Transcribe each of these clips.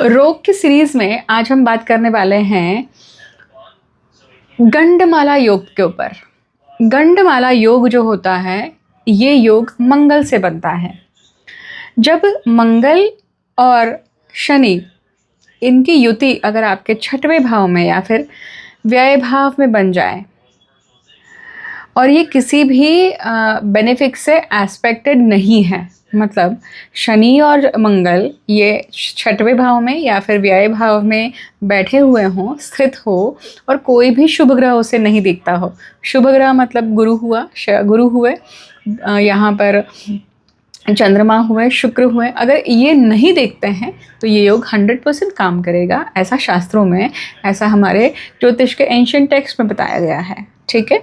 रोग की सीरीज में आज हम बात करने वाले हैं गंडमाला योग के ऊपर। गंडमाला योग जो होता है, ये योग मंगल से बनता है। जब मंगल और शनि, इनकी युति अगर आपके छठवें भाव में या फिर व्यय भाव में बन जाए और ये किसी भी बेनिफिक से एस्पेक्टेड नहीं है, मतलब शनि और मंगल ये छठवें भाव में या फिर व्यय भाव में बैठे हुए हों, स्थित हो, और कोई भी शुभ ग्रह उसे नहीं दिखता हो। शुभ ग्रह मतलब गुरु हुआ, गुरु हुए, यहाँ पर चंद्रमा हुए, शुक्र हुए, अगर ये नहीं देखते हैं तो ये योग 100% काम करेगा। ऐसा शास्त्रों में, ऐसा हमारे ज्योतिष के एंशिएंट टेक्स्ट में बताया गया है। ठीक है,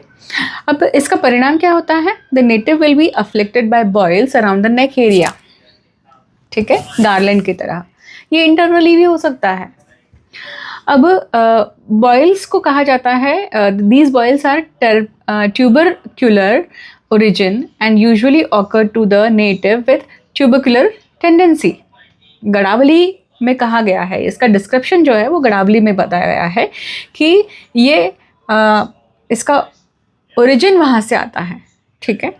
अब इसका परिणाम क्या होता है? The native will be afflicted by boils around the neck area. ठीक है, गार्लैंड की तरह। ये इंटरनली भी हो सकता है। अब बॉयल्स को कहा जाता है, these boils are tubercular origin and usually occur to the native with tubercular tendency। गड़ावली में कहा गया है, इसका डिस्क्रिप्शन जो है वो गड़ावली में बताया गया है कि ये इसका ओरिजिन वहाँ से आता है। ठीक है,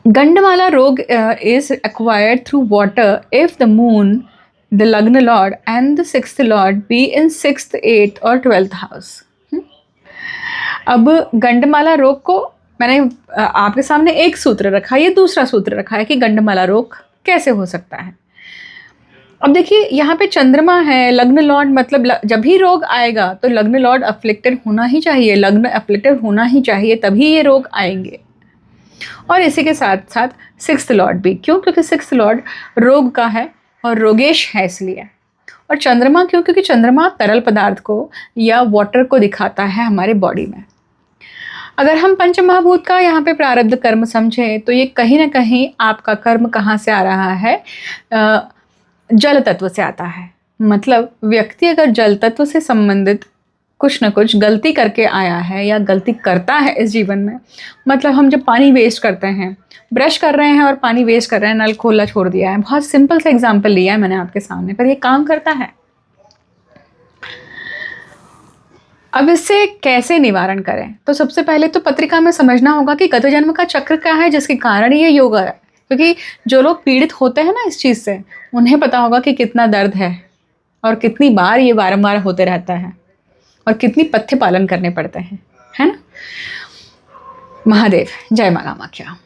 गंडमाला रोग is acquired through water if the moon, the lagna lord and the sixth lord be in 6th, 8th और 12th house। अब गंडमाला रोग को मैंने आपके सामने एक सूत्र रखा, ये दूसरा सूत्र रखा है कि गंडमाला रोग कैसे हो सकता है। अब देखिए, यहाँ पे चंद्रमा है, लग्न लॉर्ड, मतलब जब भी रोग आएगा तो लग्न लॉर्ड अफ्लिक्टेड होना ही चाहिए, लग्न अफ्लिक्टेड होना ही चाहिए, तभी ये रोग आएंगे। और इसी के साथ साथ 6th लॉर्ड भी, क्यों? क्योंकि 6th लॉर्ड रोग का है और रोगेश है इसलिए। और चंद्रमा क्यों? क्योंकि चंद्रमा तरल पदार्थ को या वाटर को दिखाता है हमारे बॉडी में। अगर हम पंचमहाभूत का यहाँ पे प्रारब्ध कर्म समझें तो ये कहीं ना कहीं आपका कर्म कहाँ से आ रहा है? जल तत्व से आता है। मतलब व्यक्ति अगर जल तत्व से संबंधित कुछ ना कुछ गलती करके आया है या गलती करता है इस जीवन में, मतलब हम जब पानी वेस्ट करते हैं, ब्रश कर रहे हैं और पानी वेस्ट कर रहे हैं, नल खोला छोड़ दिया है, बहुत सिंपल सा एग्जाम्पल लिया है मैंने आपके सामने, पर ये काम करता है। अब इससे कैसे निवारण करें? तो सबसे पहले तो पत्रिका में समझना होगा कि गत जन्म का चक्र क्या है जिसके कारण ये योग है। क्योंकि जो लोग पीड़ित होते हैं ना इस चीज़ से, उन्हें पता होगा कि कितना दर्द है और कितनी बार ये बारंबार होते रहता है और कितनी पथ्य पालन करने पड़ते हैं, है ना। महादेव, जय माँ कामाख्या।